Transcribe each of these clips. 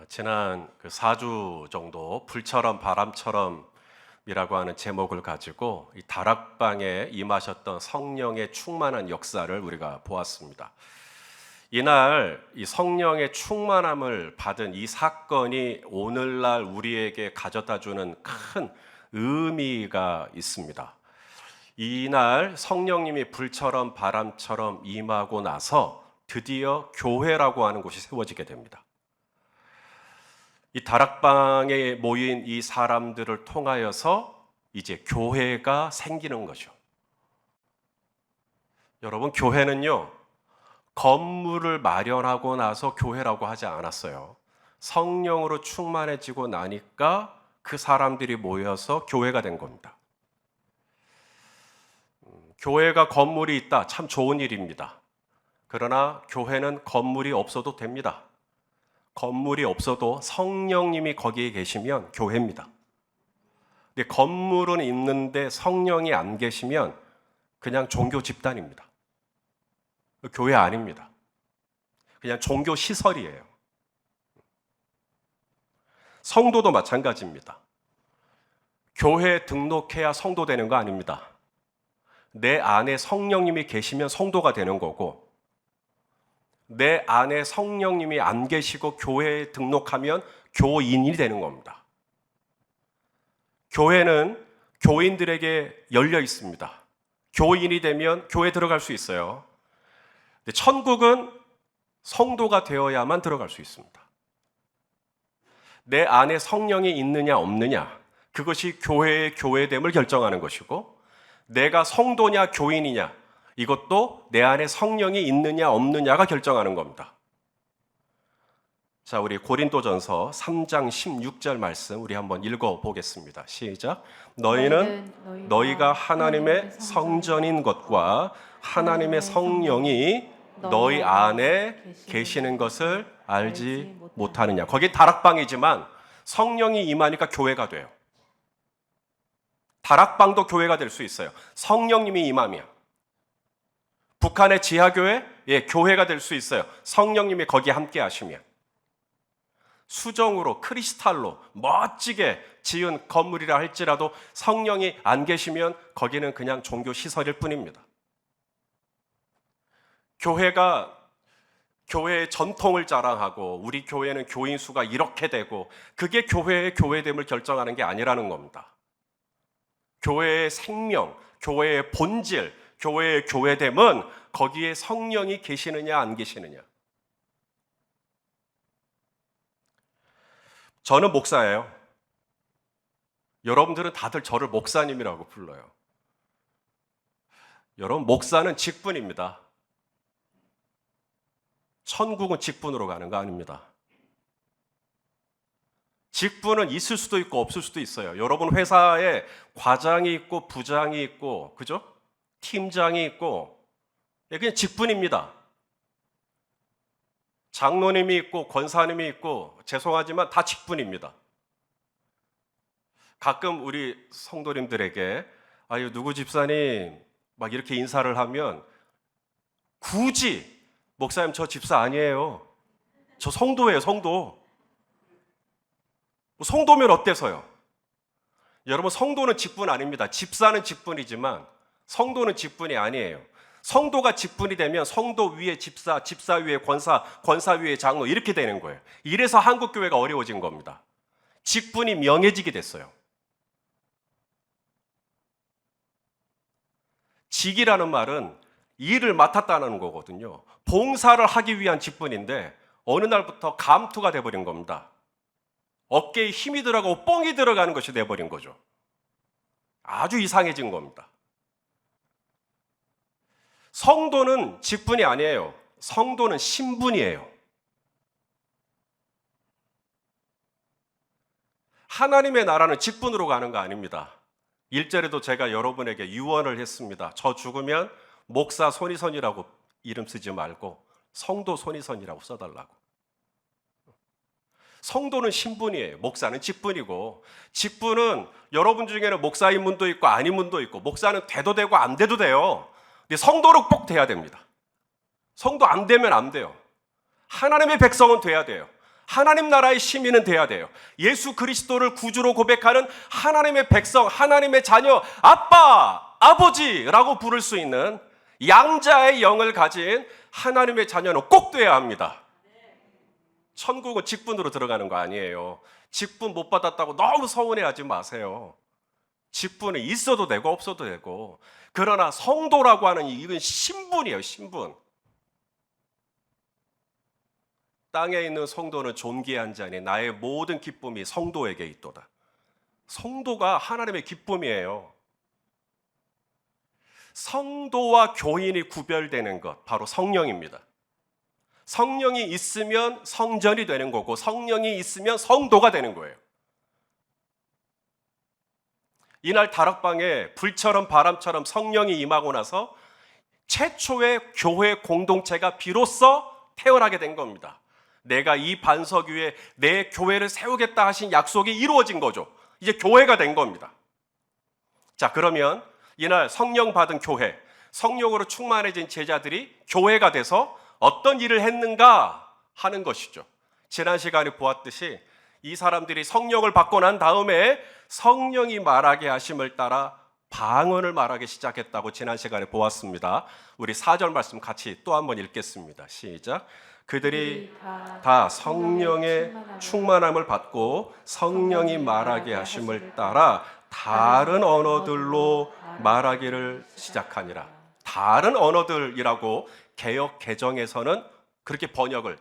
지난 4주 정도 불처럼 바람처럼이라고 하는 제목을 가지고 이 다락방에 임하셨던 성령의 충만한 역사를 우리가 보았습니다. 이날 이 성령의 충만함을 받은 이 사건이 오늘날 우리에게 가져다 주는 큰 의미가 있습니다. 이날 성령님이 불처럼 바람처럼 임하고 나서 드디어 교회라고 하는 곳이 세워지게 됩니다. 이 다락방에 모인 이 사람들을 통하여서 이제 교회가 생기는 거죠. 여러분, 교회는요, 건물을 마련하고 나서 교회라고 하지 않았어요. 성령으로 충만해지고 나니까 그 사람들이 모여서 교회가 된 겁니다. 교회가 건물이 있다, 참 좋은 일입니다. 그러나 교회는 건물이 없어도 됩니다. 건물이 없어도 성령님이 거기에 계시면 교회입니다. 근데 건물은 있는데 성령이 안 계시면 그냥 종교 집단입니다. 교회 아닙니다. 그냥 종교 시설이에요. 성도도 마찬가지입니다. 교회에 등록해야 성도 되는 거 아닙니다. 내 안에 성령님이 계시면 성도가 되는 거고, 내 안에 성령님이 안 계시고 교회에 등록하면 교인이 되는 겁니다. 교회는 교인들에게 열려 있습니다. 교인이 되면 교회 들어갈 수 있어요. 근데 천국은 성도가 되어야만 들어갈 수 있습니다. 내 안에 성령이 있느냐 없느냐, 그것이 교회의 교회됨을 결정하는 것이고, 내가 성도냐 교인이냐, 이것도 내 안에 성령이 있느냐 없느냐가 결정하는 겁니다. 자, 우리 고린도전서 3장 16절 말씀 우리 한번 읽어보겠습니다. 시작. 너희가 하나님의 성전인 것과 하나님의 성령이 너희 안에 계시는 것을 알지 못하느냐. 거기 다락방이지만 성령이 임하니까 교회가 돼요. 다락방도 교회가 될 수 있어요. 성령님이 임하면. 북한의 지하교회? 예, 교회가 될 수 있어요. 성령님이 거기에 함께 하시면. 수정으로, 크리스탈로 멋지게 지은 건물이라 할지라도 성령이 안 계시면 거기는 그냥 종교 시설일 뿐입니다. 교회가 교회의 전통을 자랑하고 우리 교회는 교인 수가 이렇게 되고 그게 교회의 교회됨을 결정하는 게 아니라는 겁니다. 교회의 생명, 교회의 본질, 교회의 교회됨은 거기에 성령이 계시느냐 안 계시느냐. 저는 목사예요. 여러분들은 다들 저를 목사님이라고 불러요. 여러분, 목사는 직분입니다. 천국은 직분으로 가는 거 아닙니다. 직분은 있을 수도 있고 없을 수도 있어요. 여러분 회사에 과장이 있고 부장이 있고, 그죠? 팀장이 있고, 그냥 직분입니다. 장로님이 있고 권사님이 있고, 죄송하지만 다 직분입니다. 가끔 우리 성도님들에게 아유 누구 집사님 막 이렇게 인사를 하면 굳이 목사님 저 집사 아니에요. 저 성도예요, 성도. 성도면 어때서요? 여러분, 성도는 직분 아닙니다. 집사는 직분이지만 성도는 직분이 아니에요. 성도가 직분이 되면 성도 위에 집사, 집사 위에 권사, 권사 위에 장로 이렇게 되는 거예요. 이래서 한국교회가 어려워진 겁니다. 직분이 명예직이 됐어요. 직이라는 말은 일을 맡았다는 거거든요. 봉사를 하기 위한 직분인데 어느 날부터 감투가 돼버린 겁니다. 어깨에 힘이 들어가고 뽕이 들어가는 것이 돼버린 거죠. 아주 이상해진 겁니다. 성도는 직분이 아니에요. 성도는 신분이에요. 하나님의 나라는 직분으로 가는 거 아닙니다. 1절에도 제가 여러분에게 유언을 했습니다. 저 죽으면 목사 손희선이라고 이름 쓰지 말고 성도 손희선이라고 써달라고. 성도는 신분이에요. 목사는 직분이고, 직분은 여러분 중에는 목사인 분도 있고 아닌 분도 있고, 목사는 돼도 되고 안 돼도 돼요. 근데 성도는 꼭 돼야 됩니다. 성도 안 되면 안 돼요. 하나님의 백성은 돼야 돼요. 하나님 나라의 시민은 돼야 돼요. 예수 그리스도를 구주로 고백하는 하나님의 백성, 하나님의 자녀, 아빠, 아버지라고 부를 수 있는 양자의 영을 가진 하나님의 자녀는 꼭 돼야 합니다. 천국은 직분으로 들어가는 거 아니에요. 직분 못 받았다고 너무 서운해하지 마세요. 직분은 있어도 되고 없어도 되고. 그러나 성도라고 하는 이건 신분이에요, 신분. 땅에 있는 성도는 존귀한 자니 나의 모든 기쁨이 성도에게 있도다. 성도가 하나님의 기쁨이에요. 성도와 교인이 구별되는 것, 바로 성령입니다. 성령이 있으면 성전이 되는 거고 성령이 있으면 성도가 되는 거예요. 이날 다락방에 불처럼 바람처럼 성령이 임하고 나서 최초의 교회 공동체가 비로소 태어나게 된 겁니다. 내가 이 반석 위에 내 교회를 세우겠다 하신 약속이 이루어진 거죠. 이제 교회가 된 겁니다. 자, 그러면 이날 성령 받은 교회, 성령으로 충만해진 제자들이 교회가 돼서 어떤 일을 했는가 하는 것이죠. 지난 시간에 보았듯이 이 사람들이 성령을 받고 난 다음에 성령이 말하게 하심을 따라 방언을 말하기 시작했다고 지난 시간에 보았습니다. 우리 4절 말씀 같이 또 한번 읽겠습니다. 시작. 그들이 다 성령의 충만함을 받고 성령이 말하게 하심을 따라 다른 언어들로 말하기를 시작하니라. 다른 언어들이라고 개역 개정에서는 그렇게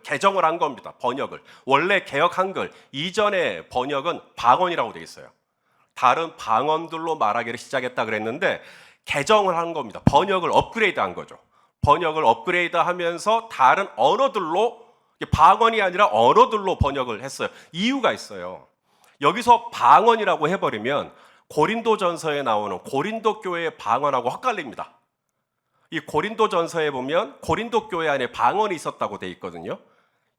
개정을 한 겁니다. 번역을. 원래 개역 한글 이전의 번역은 방언이라고 되어 있어요. 다른 방언들로 말하기를 시작했다 그랬는데 개정을 한 겁니다. 번역을 업그레이드 한 거죠. 번역을 업그레이드 하면서 다른 언어들로, 방언이 아니라 언어들로 번역을 했어요. 이유가 있어요. 여기서 방언이라고 해버리면 고린도전서에 나오는 고린도 교회의 방언하고 헷갈립니다. 이 고린도전서에 보면 고린도 교회 안에 방언이 있었다고 돼 있거든요.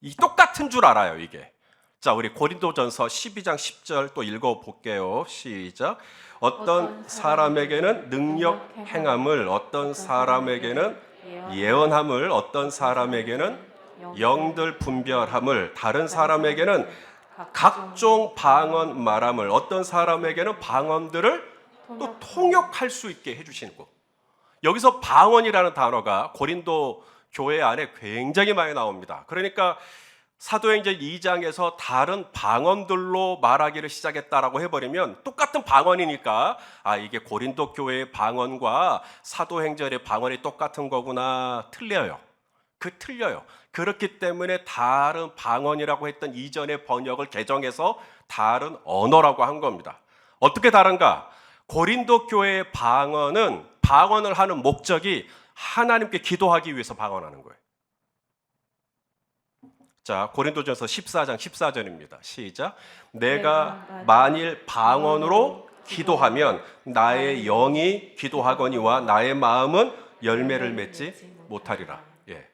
이 똑같은 줄 알아요, 이게. 자, 우리 고린도전서 12장 10절 또 읽어볼게요. 시작. 어떤 사람에게는 능력 행함을, 어떤 사람에게는 예언함을, 어떤 사람에게는 영들 분별함을, 다른 사람에게는 각종 방언 말함을, 어떤 사람에게는 방언들을 또 통역할 수 있게 해주시는 거. 여기서 방언이라는 단어가 고린도 교회 안에 굉장히 많이 나옵니다. 그러니까 사도행전 2장에서 다른 방언들로 말하기를 시작했다라고 해버리면 똑같은 방언이니까 이게 고린도 교회의 방언과 사도행전의 방언이 똑같은 거구나. 틀려요. 틀려요. 그렇기 때문에 다른 방언이라고 했던 이전의 번역을 개정해서 다른 언어라고 한 겁니다. 어떻게 다른가? 고린도 교회의 방언을 하는 목적이 하나님께 기도하기 위해서 방언하는 거예요. 자, 고린도전서 14장 14절입니다. 시작. 내가 만일 방언으로 기도하면 나의 영이 기도하거니와 나의 마음은 열매를 맺지 못하리라. 예.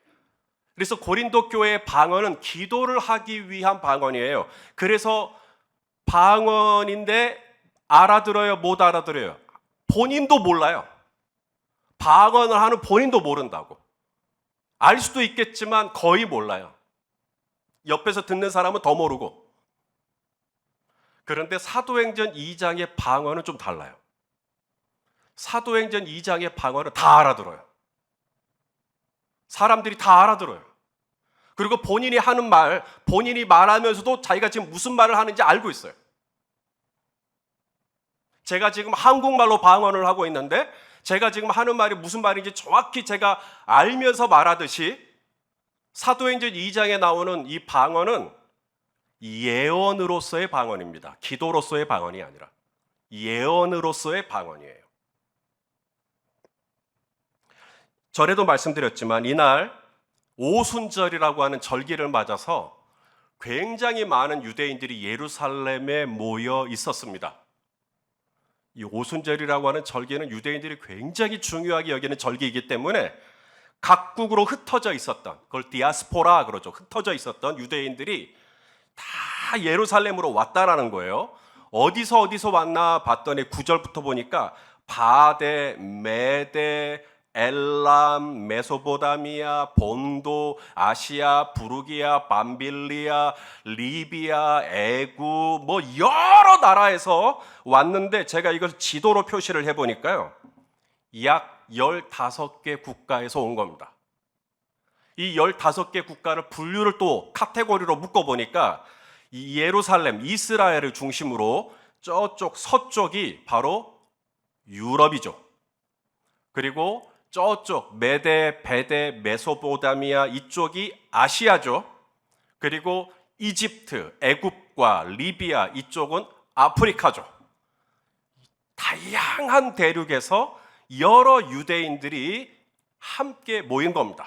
그래서 고린도 교회의 방언은 기도를 하기 위한 방언이에요. 그래서 방언인데 알아들어요, 못 알아들어요? 본인도 몰라요. 방언을 하는 본인도 모른다고. 알 수도 있겠지만 거의 몰라요. 옆에서 듣는 사람은 더 모르고. 그런데 사도행전 2장의 방언은 좀 달라요. 사도행전 2장의 방언은 다 알아들어요. 사람들이 다 알아들어요. 그리고 본인이 하는 말, 본인이 말하면서도 자기가 지금 무슨 말을 하는지 알고 있어요. 제가 지금 한국말로 방언을 하고 있는데 제가 지금 하는 말이 무슨 말인지 정확히 제가 알면서 말하듯이 사도행전 2장에 나오는 이 방언은 예언으로서의 방언입니다. 기도로서의 방언이 아니라 예언으로서의 방언이에요. 전에도 말씀드렸지만 이날 오순절이라고 하는 절기를 맞아서 굉장히 많은 유대인들이 예루살렘에 모여 있었습니다. 이 오순절이라고 하는 절기는 유대인들이 굉장히 중요하게 여기는 절기이기 때문에 각국으로 흩어져 있었던, 그걸 디아스포라 그러죠. 흩어져 있었던 유대인들이 다 예루살렘으로 왔다라는 거예요. 어디서 왔나 봤더니 9절부터 보니까 바데, 메데, 엘람, 메소포타미아, 본도, 아시아, 부르기아, 밤빌리아, 리비아, 애굽 뭐 여러 나라에서 왔는데 제가 이걸 지도로 표시를 해보니까요. 약 15개 국가에서 온 겁니다. 이 15개 국가를 분류를 또 카테고리로 묶어보니까 이 예루살렘, 이스라엘을 중심으로 저쪽 서쪽이 바로 유럽이죠. 그리고 저쪽 메데, 베데, 메소포타미아 이쪽이 아시아죠. 그리고 이집트, 애굽과 리비아 이쪽은 아프리카죠. 다양한 대륙에서 여러 유대인들이 함께 모인 겁니다.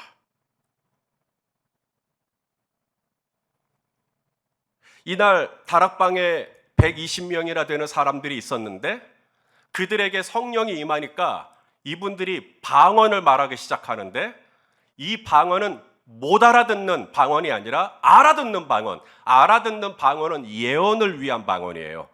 이날 다락방에 120명이나 되는 사람들이 있었는데 그들에게 성령이 임하니까 이분들이 방언을 말하기 시작하는데 이 방언은 못 알아듣는 방언이 아니라 알아듣는 방언. 알아듣는 방언은 예언을 위한 방언이에요.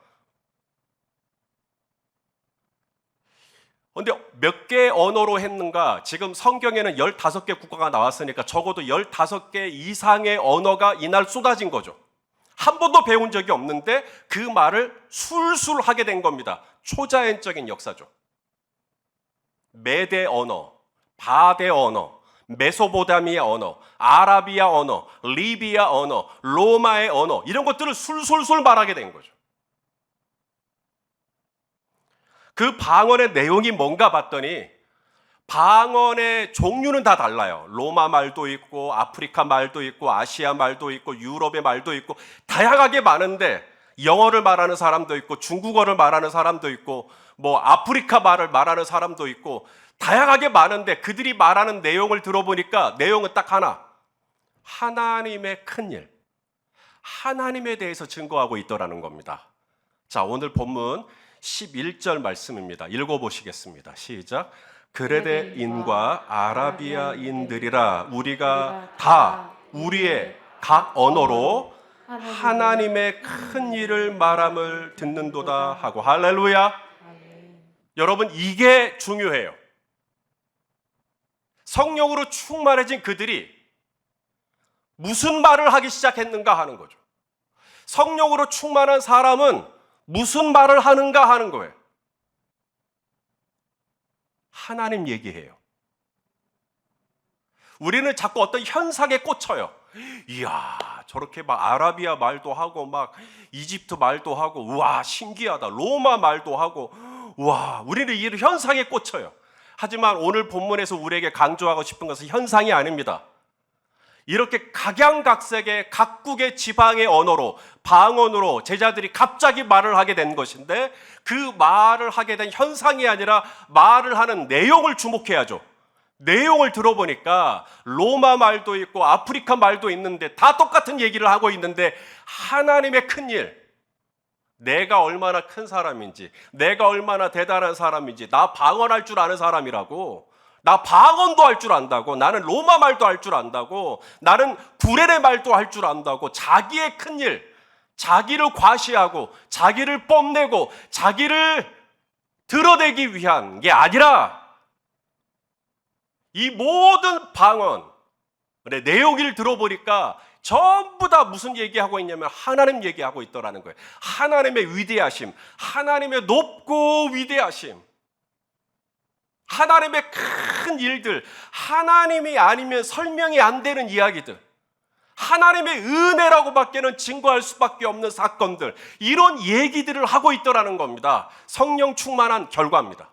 그런데 몇 개 언어로 했는가? 지금 성경에는 15개 국가가 나왔으니까 적어도 15개 이상의 언어가 이날 쏟아진 거죠. 한 번도 배운 적이 없는데 그 말을 술술 하게 된 겁니다. 초자연적인 역사죠. 메데 언어, 바데 언어, 메소포타미아 언어, 아라비아 언어, 리비아 언어, 로마의 언어 이런 것들을 술술술 말하게 된 거죠. 그 방언의 내용이 뭔가 봤더니 방언의 종류는 다 달라요. 로마 말도 있고 아프리카 말도 있고 아시아 말도 있고 유럽의 말도 있고 다양하게 많은데 영어를 말하는 사람도 있고 중국어를 말하는 사람도 있고 뭐 아프리카 말을 말하는 사람도 있고 다양하게 많은데 그들이 말하는 내용을 들어보니까 내용은 딱 하나. 하나님의 큰일, 하나님에 대해서 증거하고 있더라는 겁니다. 자, 오늘 본문 11절 말씀입니다. 읽어보시겠습니다. 시작. 그레데인과 아라비아인들이라 우리가 다 우리의 각 언어로 하나님의 큰 일을 말함을 듣는도다 하고 할렐루야. 여러분 이게 중요해요. 성령으로 충만해진 그들이 무슨 말을 하기 시작했는가 하는 거죠. 성령으로 충만한 사람은 무슨 말을 하는가 하는 거예요. 하나님 얘기해요. 우리는 자꾸 어떤 현상에 꽂혀요. 이야, 저렇게 막 아라비아 말도 하고 막 이집트 말도 하고 우와 신기하다. 로마 말도 하고 우와, 우리는 이 현상에 꽂혀요. 하지만 오늘 본문에서 우리에게 강조하고 싶은 것은 현상이 아닙니다. 이렇게 각양각색의 각국의 지방의 언어로 방언으로 제자들이 갑자기 말을 하게 된 것인데 그 말을 하게 된 현상이 아니라 말을 하는 내용을 주목해야죠. 내용을 들어보니까 로마 말도 있고 아프리카 말도 있는데 다 똑같은 얘기를 하고 있는데 하나님의 큰일, 내가 얼마나 큰 사람인지, 내가 얼마나 대단한 사람인지, 나 방언할 줄 아는 사람이라고, 나 방언도 할 줄 안다고, 나는 로마 말도 할 줄 안다고, 나는 구레네 말도 할 줄 안다고, 자기의 큰일, 자기를 과시하고 자기를 뽐내고 자기를 드러내기 위한 게 아니라 이 모든 방언의 내용을 들어보니까 전부 다 무슨 얘기하고 있냐면 하나님 얘기하고 있더라는 거예요. 하나님의 위대하심, 하나님의 높고 위대하심, 하나님의 큰 일들, 하나님이 아니면 설명이 안 되는 이야기들, 하나님의 은혜라고밖에는 증거할 수밖에 없는 사건들, 이런 얘기들을 하고 있더라는 겁니다. 성령 충만한 결과입니다.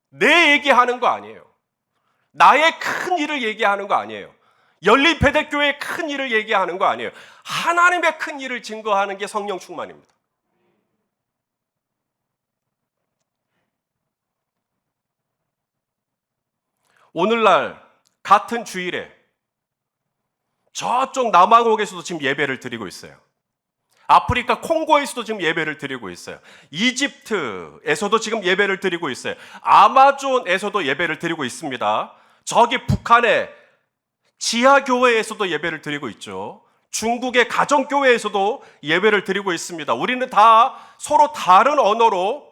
내 얘기하는 거 아니에요. 나의 큰 일을 얘기하는 거 아니에요. 연립회대교회의 큰 일을 얘기하는 거 아니에요. 하나님의 큰 일을 증거하는 게 성령 충만입니다. 오늘날 같은 주일에 저쪽 남아공에서도 지금 예배를 드리고 있어요. 아프리카 콩고에서도 지금 예배를 드리고 있어요. 이집트에서도 지금 예배를 드리고 있어요. 아마존에서도 예배를 드리고 있습니다. 저기 북한의 지하교회에서도 예배를 드리고 있죠. 중국의 가정교회에서도 예배를 드리고 있습니다. 우리는 다 서로 다른 언어로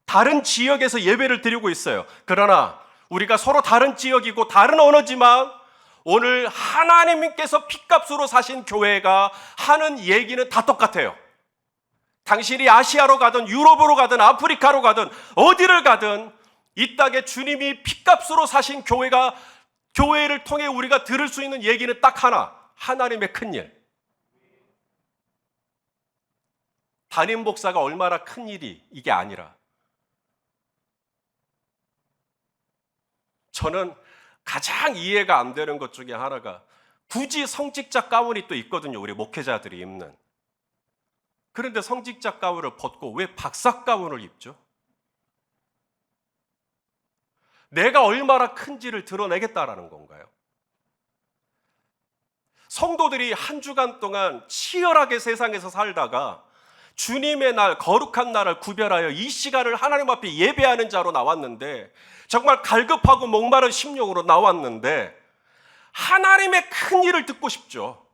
다른 지역에서 예배를 드리고 있어요. 그러나 우리가 서로 다른 지역이고 다른 언어지만 오늘 하나님께서 핏값으로 사신 교회가 하는 얘기는 다 똑같아요. 당신이 아시아로 가든 유럽으로 가든 아프리카로 가든 어디를 가든 이 땅에 주님이 핏값으로 사신 교회를 통해 우리가 들을 수 있는 얘기는 딱 하나, 하나님의 큰일. 담임 목사가 얼마나 큰일이 이게 아니라, 저는 가장 이해가 안 되는 것 중에 하나가 굳이 성직자 가운이 또 있거든요. 우리 목회자들이 입는. 그런데 성직자 가운을 벗고 왜 박사 가운을 입죠? 내가 얼마나 큰지를 드러내겠다라는 건가요? 성도들이 한 주간 동안 치열하게 세상에서 살다가 주님의 날, 거룩한 날을 구별하여 이 시간을 하나님 앞에 예배하는 자로 나왔는데, 정말 갈급하고 목마른 심령으로 나왔는데 하나님의 큰 일을 듣고 싶죠.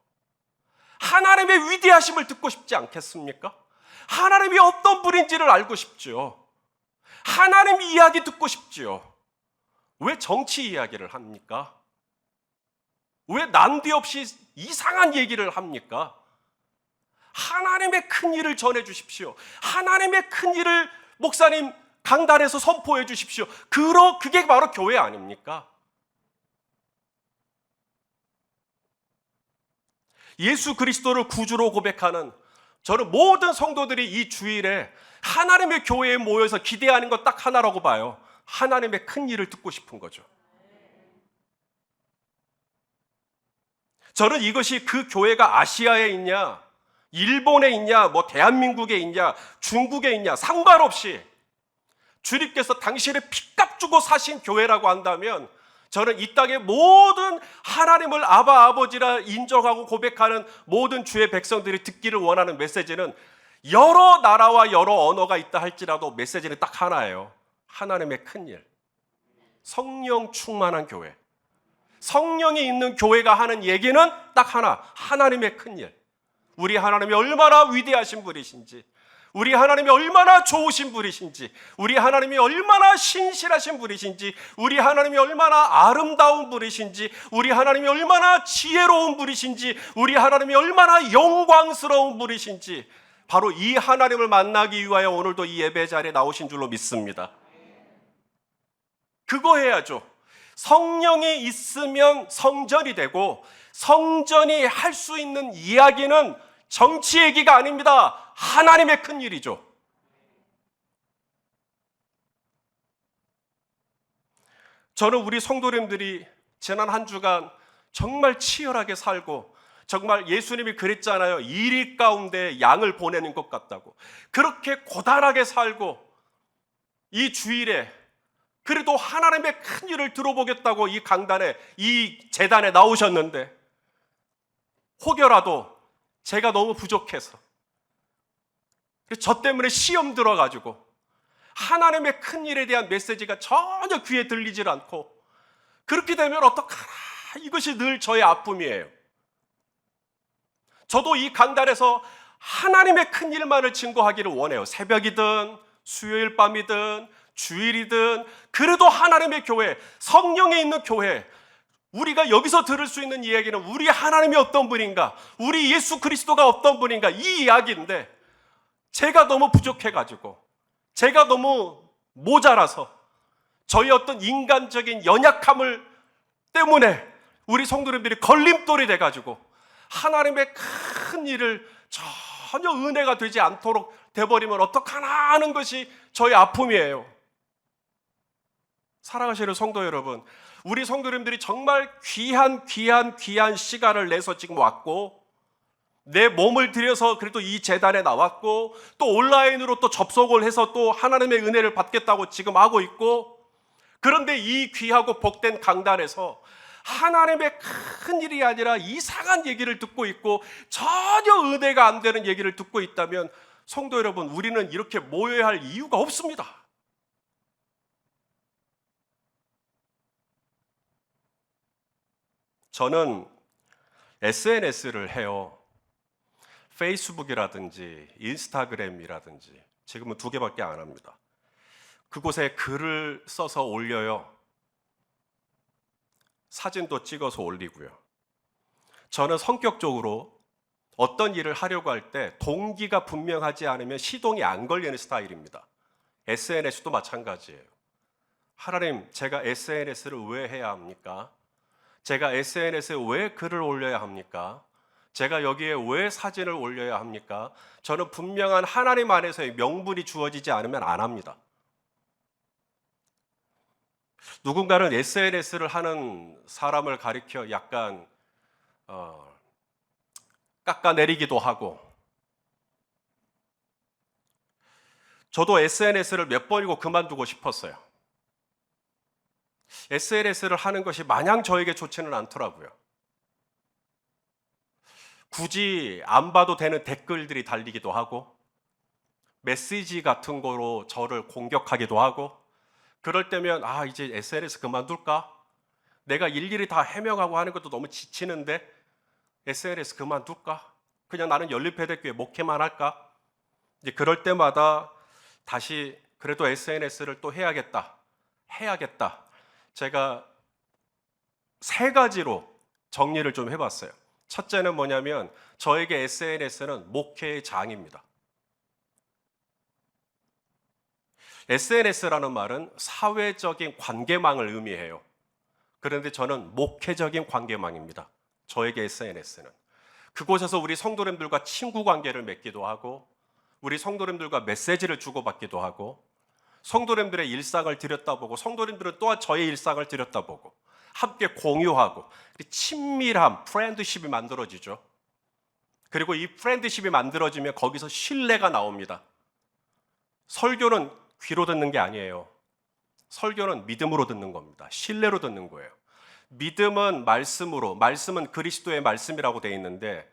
하나님의 위대하심을 듣고 싶지 않겠습니까? 하나님이 어떤 분인지를 알고 싶죠. 하나님 이야기 듣고 싶지요. 왜 정치 이야기를 합니까? 왜 난데없이 이상한 얘기를 합니까? 하나님의 큰 일을 전해 주십시오. 하나님의 큰 일을 목사님 강단에서 선포해 주십시오. 그게 바로 교회 아닙니까? 예수 그리스도를 구주로 고백하는 저는 모든 성도들이 이 주일에 하나님의 교회에 모여서 기대하는 것 딱 하나라고 봐요. 하나님의 큰 일을 듣고 싶은 거죠. 저는 이것이 그 교회가 아시아에 있냐, 일본에 있냐, 뭐 대한민국에 있냐, 중국에 있냐 상관없이 주님께서 당신의 핏값 주고 사신 교회라고 한다면 저는 이 땅의 모든 하나님을 아바 아버지라 인정하고 고백하는 모든 주의 백성들이 듣기를 원하는 메시지는, 여러 나라와 여러 언어가 있다 할지라도 메시지는 딱 하나예요. 하나님의 큰일. 성령 충만한 교회. 성령이 있는 교회가 하는 얘기는 딱 하나, 하나님의 큰일. 우리 하나님이 얼마나 위대하신 분이신지, 우리 하나님이 얼마나 좋으신 분이신지, 우리 하나님이 얼마나 신실하신 분이신지, 우리 하나님이 얼마나 아름다운 분이신지, 우리 하나님이 얼마나 지혜로운 분이신지, 우리 하나님이 얼마나 영광스러운 분이신지, 바로 이 하나님을 만나기 위하여 오늘도 이 예배 자리에 나오신 줄로 믿습니다. 그거 해야죠. 성령이 있으면 성전이 되고, 성전이 할 수 있는 이야기는 정치 얘기가 아닙니다. 하나님의 큰 일이죠. 저는 우리 성도님들이 지난 한 주간 정말 치열하게 살고, 정말 예수님이 그랬잖아요. 이리 가운데 양을 보내는 것 같다고. 그렇게 고단하게 살고 이 주일에 그래도 하나님의 큰 일을 들어보겠다고 이 강단에, 이 제단에 나오셨는데 혹여라도 제가 너무 부족해서, 저 때문에 시험 들어가지고 하나님의 큰 일에 대한 메시지가 전혀 귀에 들리질 않고, 그렇게 되면 어떡하나, 이것이 늘 저의 아픔이에요. 저도 이 강단에서 하나님의 큰 일만을 증거하기를 원해요. 새벽이든 수요일 밤이든 주일이든, 그래도 하나님의 교회, 성령이 있는 교회, 우리가 여기서 들을 수 있는 이야기는 우리 하나님이 어떤 분인가, 우리 예수 그리스도가 어떤 분인가, 이 이야기인데 제가 너무 부족해가지고, 제가 너무 모자라서, 저희 어떤 인간적인 연약함을 때문에 우리 성도님들이 걸림돌이 돼가지고 하나님의 큰 일을 전혀 은혜가 되지 않도록 돼버리면 어떡하나 하는 것이 저희 아픔이에요. 사랑하시는 성도 여러분, 우리 성도님들이 정말 귀한 시간을 내서 지금 왔고, 내 몸을 들여서 그래도 이 제단에 나왔고, 또 온라인으로 또 접속을 해서 또 하나님의 은혜를 받겠다고 지금 하고 있고, 그런데 이 귀하고 복된 강단에서 하나님의 큰 일이 아니라 이상한 얘기를 듣고 있고 전혀 은혜가 안 되는 얘기를 듣고 있다면, 성도 여러분, 우리는 이렇게 모여야 할 이유가 없습니다. 저는 SNS를 해요. 페이스북이라든지 인스타그램이라든지, 지금은 2개밖에 안 합니다. 그곳에 글을 써서 올려요. 사진도 찍어서 올리고요. 저는 성격적으로 어떤 일을 하려고 할 때 동기가 분명하지 않으면 시동이 안 걸리는 스타일입니다. SNS도 마찬가지예요. 하나님, 제가 SNS를 왜 해야 합니까? 제가 SNS에 왜 글을 올려야 합니까? 제가 여기에 왜 사진을 올려야 합니까? 저는 분명한 하나님 안에서의 명분이 주어지지 않으면 안 합니다. 누군가는 SNS를 하는 사람을 가리켜 약간 깎아내리기도 하고, 저도 SNS를 몇 번이고 그만두고 싶었어요. SNS를 하는 것이 마냥 저에게 좋지는 않더라고요. 굳이 안 봐도 되는 댓글들이 달리기도 하고, 메시지 같은 거로 저를 공격하기도 하고, 그럴 때면 이제 SNS 그만둘까? 내가 일일이 다 해명하고 하는 것도 너무 지치는데 SNS 그만둘까? 그냥 나는 연립회대교회 목회만 할까? 이제 그럴 때마다 다시 그래도 SNS를 또 해야겠다. 제가 세 가지로 정리를 좀 해봤어요. 첫째는 뭐냐면 저에게 SNS는 목회의 장입니다. SNS라는 말은 사회적인 관계망을 의미해요. 그런데 저는 목회적인 관계망입니다. 저에게 SNS는. 그곳에서 우리 성도님들과 친구 관계를 맺기도 하고, 우리 성도님들과 메시지를 주고받기도 하고, 성도님들의 일상을 들여다보고, 성도님들은 또한 저의 일상을 들여다보고, 함께 공유하고, 친밀함, 프렌드십이 만들어지죠. 그리고 이 프렌드십이 만들어지면 거기서 신뢰가 나옵니다. 설교는 귀로 듣는 게 아니에요. 설교는 믿음으로 듣는 겁니다. 신뢰로 듣는 거예요. 믿음은 말씀으로, 말씀은 그리스도의 말씀이라고 되어 있는데,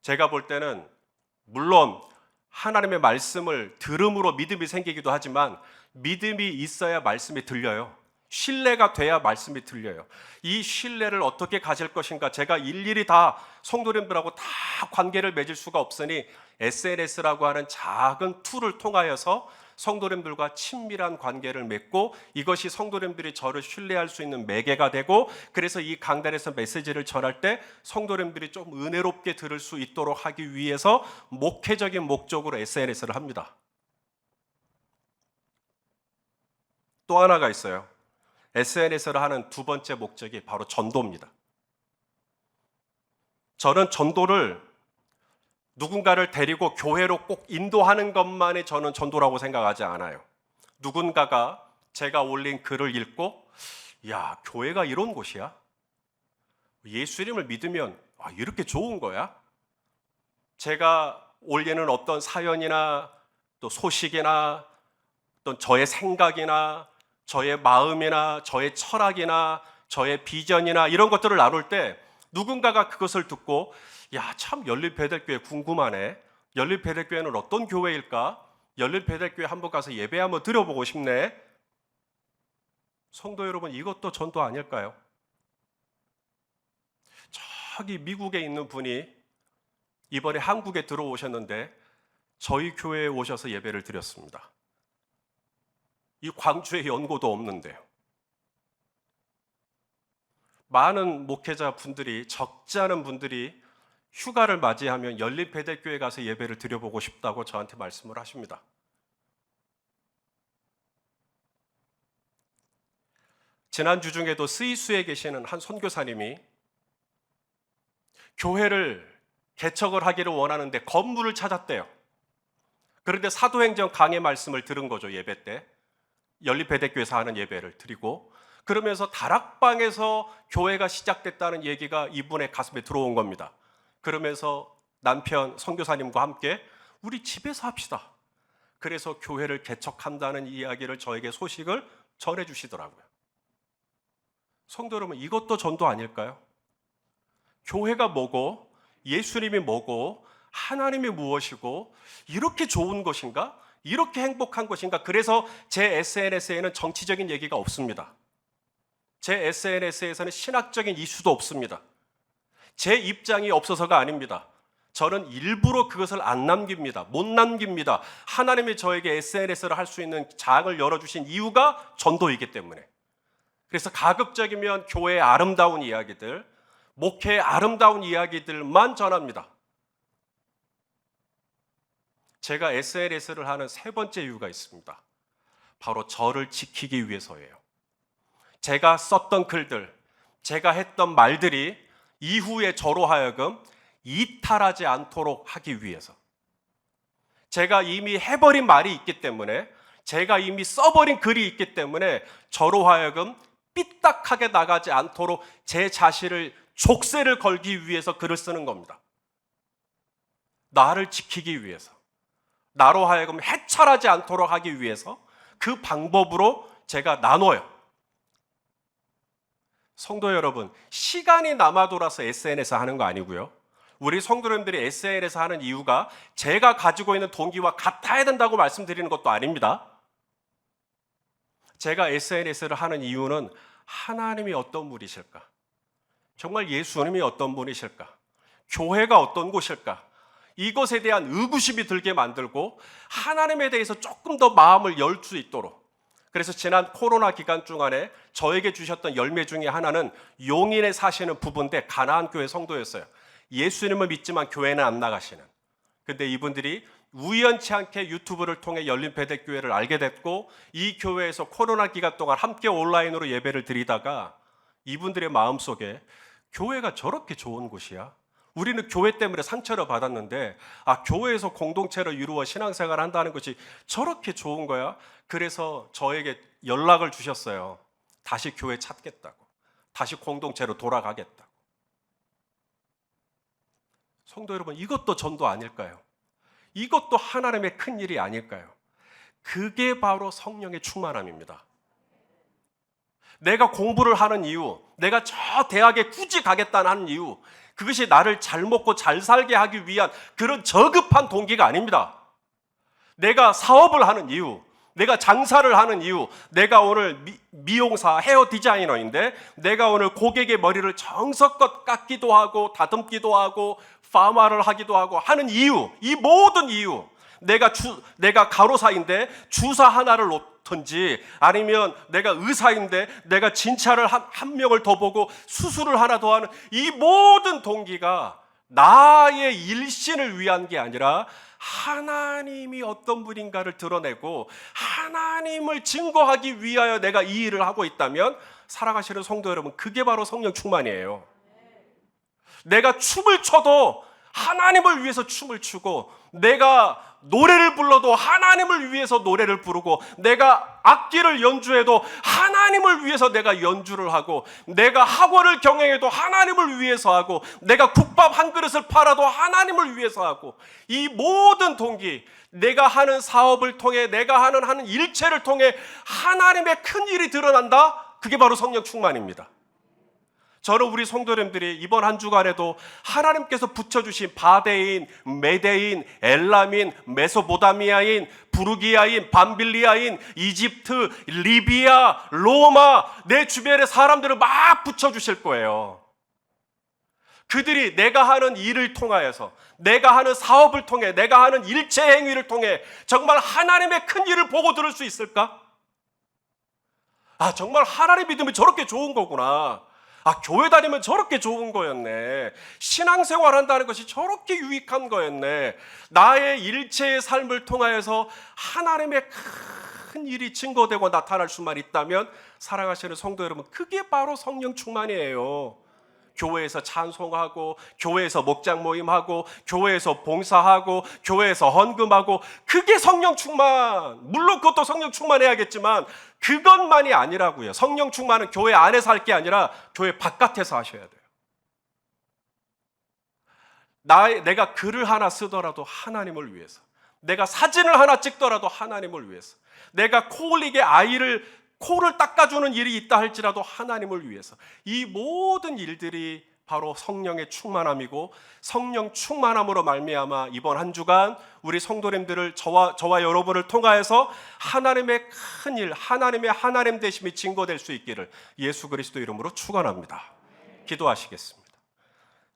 제가 볼 때는 물론 하나님의 말씀을 들음으로 믿음이 생기기도 하지만 믿음이 있어야 말씀이 들려요. 신뢰가 돼야 말씀이 들려요. 이 신뢰를 어떻게 가질 것인가, 제가 일일이 다 성도님들하고 다 관계를 맺을 수가 없으니 SNS라고 하는 작은 툴을 통하여서 성도님들과 친밀한 관계를 맺고, 이것이 성도님들이 저를 신뢰할 수 있는 매개가 되고, 그래서 이 강단에서 메시지를 전할 때 성도님들이 좀 은혜롭게 들을 수 있도록 하기 위해서 목회적인 목적으로 SNS를 합니다. 또 하나가 있어요. SNS를 하는 두 번째 목적이 바로 전도입니다. 저는 전도를 누군가를 데리고 교회로 꼭 인도하는 것만이 저는 전도라고 생각하지 않아요. 누군가가 제가 올린 글을 읽고, 야, 교회가 이런 곳이야? 예수 이름을 믿으면 이렇게 좋은 거야? 제가 올리는 어떤 사연이나 또 소식이나 또 저의 생각이나 저의 마음이나 저의 철학이나 저의 비전이나 이런 것들을 나눌 때 누군가가 그것을 듣고, 야, 참 연립배들교회 궁금하네. 연립배들교회는 어떤 교회일까? 연립배들교회 한번 가서 예배 한번 드려보고 싶네. 성도 여러분, 이것도 전도 아닐까요? 저기 미국에 있는 분이 이번에 한국에 들어오셨는데 저희 교회에 오셔서 예배를 드렸습니다. 이 광주에 연고도 없는데요. 많은 목회자 분들이, 적지 않은 분들이 휴가를 맞이하면 연립배들교회 가서 예배를 드려보고 싶다고 저한테 말씀을 하십니다. 지난주 중에도 스위스에 계시는 한 선교사님이 교회를 개척을 하기를 원하는데 건물을 찾았대요. 그런데 사도행전 강의 말씀을 들은 거죠. 예배 때 연립배들교회에서 하는 예배를 드리고, 그러면서 다락방에서 교회가 시작됐다는 얘기가 이분의 가슴에 들어온 겁니다. 그러면서 남편 선교사님과 함께 우리 집에서 합시다. 그래서 교회를 개척한다는 이야기를, 저에게 소식을 전해주시더라고요. 성도 여러분, 이것도 전도 아닐까요? 교회가 뭐고, 예수님이 뭐고, 하나님이 무엇이고, 이렇게 좋은 것인가? 이렇게 행복한 것인가? 그래서 제 SNS에는 정치적인 얘기가 없습니다. 제 SNS에서는 신학적인 이슈도 없습니다. 제 입장이 없어서가 아닙니다. 저는 일부러 그것을 안 남깁니다. 못 남깁니다. 하나님이 저에게 SNS를 할 수 있는 장을 열어주신 이유가 전도이기 때문에. 그래서 가급적이면 교회의 아름다운 이야기들, 목회의 아름다운 이야기들만 전합니다. 제가 SNS를 하는 세 번째 이유가 있습니다. 바로 저를 지키기 위해서예요. 제가 썼던 글들, 제가 했던 말들이 이후에 저로 하여금 이탈하지 않도록 하기 위해서. 제가 이미 해버린 말이 있기 때문에, 제가 이미 써버린 글이 있기 때문에 저로 하여금 삐딱하게 나가지 않도록 제 자신을 족쇄를 걸기 위해서 글을 쓰는 겁니다. 나를 지키기 위해서, 나로 하여금 해찰하지 않도록 하기 위해서 그 방법으로 제가 나눠요. 성도 여러분, 시간이 남아 돌아서 SNS 하는 거 아니고요. 우리 성도님들이 SNS 하는 이유가 제가 가지고 있는 동기와 같아야 된다고 말씀드리는 것도 아닙니다. 제가 SNS를 하는 이유는 하나님이 어떤 분이실까? 정말 예수님이 어떤 분이실까? 교회가 어떤 곳일까? 이것에 대한 의구심이 들게 만들고 하나님에 대해서 조금 더 마음을 열 수 있도록. 그래서 지난 코로나 기간 중간에 저에게 주셨던 열매 중에 하나는 용인에 사시는 부부인데 가나안 교회 성도였어요. 예수님을 믿지만 교회는 안 나가시는. 근데 이분들이 우연치 않게 유튜브를 통해 열린배대교회를 알게 됐고 이 교회에서 코로나 기간 동안 함께 온라인으로 예배를 드리다가 이분들의 마음속에 교회가 저렇게 좋은 곳이야? 우리는 교회 때문에 상처를 받았는데 교회에서 공동체를 이루어 신앙생활을 한다는 것이 저렇게 좋은 거야? 그래서 저에게 연락을 주셨어요. 다시 교회 찾겠다고. 다시 공동체로 돌아가겠다고. 성도 여러분, 이것도 전도 아닐까요? 이것도 하나님의 큰 일이 아닐까요? 그게 바로 성령의 충만함입니다. 내가 공부를 하는 이유, 내가 저 대학에 굳이 가겠다는 이유, 그것이 나를 잘 먹고 잘 살게 하기 위한 그런 저급한 동기가 아닙니다. 내가 사업을 하는 이유, 내가 장사를 하는 이유, 내가 오늘 미용사 헤어 디자이너인데 내가 오늘 고객의 머리를 정성껏 깎기도 하고 다듬기도 하고 파마를 하기도 하고 하는 이유, 이 모든 이유, 내가 간호사인데 주사 하나를 놓든지 아니면 내가 의사인데 내가 진찰을 한 명을 더 보고 수술을 하나 더 하는 이 모든 동기가 나의 일신을 위한 게 아니라 하나님이 어떤 분인가를 드러내고 하나님을 증거하기 위하여 내가 이 일을 하고 있다면 살아가시는 성도 여러분, 그게 바로 성령 충만이에요. 내가 춤을 춰도 하나님을 위해서 춤을 추고 내가 노래를 불러도 하나님을 위해서 노래를 부르고 내가 악기를 연주해도 하나님을 위해서 내가 연주를 하고 내가 학원을 경영해도 하나님을 위해서 하고 내가 국밥 한 그릇을 팔아도 하나님을 위해서 하고 이 모든 동기, 내가 하는 사업을 통해 내가 하는 일체를 통해 하나님의 큰 일이 드러난다? 그게 바로 성령 충만입니다. 저는 우리 성도님들이 이번 한 주간에도 하나님께서 붙여주신 바데인, 메데인, 엘람인, 메소포타미아인, 부르기아인, 밤빌리아인, 이집트, 리비아, 로마, 내 주변의 사람들을 막 붙여주실 거예요. 그들이 내가 하는 일을 통하여서, 내가 하는 사업을 통해, 내가 하는 일체 행위를 통해 정말 하나님의 큰 일을 보고 들을 수 있을까? 정말 하나님 믿으면 저렇게 좋은 거구나. 교회 다니면 저렇게 좋은 거였네. 신앙생활 한다는 것이 저렇게 유익한 거였네. 나의 일체의 삶을 통하여서 하나님의 큰 일이 증거되고 나타날 수만 있다면 살아가시는 성도 여러분, 그게 바로 성령 충만이에요. 교회에서 찬송하고 교회에서 목장 모임하고 교회에서 봉사하고 교회에서 헌금하고 그게 성령 충만. 물론 그것도 성령 충만해야겠지만 그것만이 아니라고요. 성령 충만은 교회 안에서 할 게 아니라 교회 바깥에서 하셔야 돼요. 내가 글을 하나 쓰더라도 하나님을 위해서, 내가 사진을 하나 찍더라도 하나님을 위해서, 내가 코 흘리게 코를 닦아주는 일이 있다 할지라도 하나님을 위해서, 이 모든 일들이 바로 성령의 충만함이고 성령 충만함으로 말미암아 이번 한 주간 우리 성도님들을 저와 여러분을 통하여서 하나님의 큰 일, 하나님의 하나님 되심이 증거될 수 있기를 예수 그리스도 이름으로 축원합니다. 기도하시겠습니다.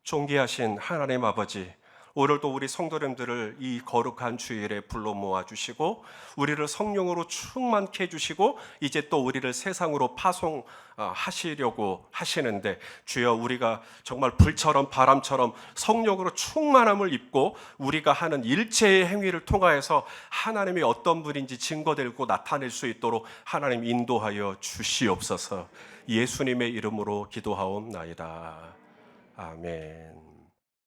존귀하신 하나님 아버지, 오늘도 우리 성도님들을 이 거룩한 주일에 불러 모아주시고 우리를 성령으로 충만케 해주시고 이제 또 우리를 세상으로 파송하시려고 하시는데, 주여 우리가 정말 불처럼 바람처럼 성령으로 충만함을 입고 우리가 하는 일체의 행위를 통하여서 하나님이 어떤 분인지 증거되고 나타낼 수 있도록 하나님 인도하여 주시옵소서. 예수님의 이름으로 기도하옵나이다. 아멘.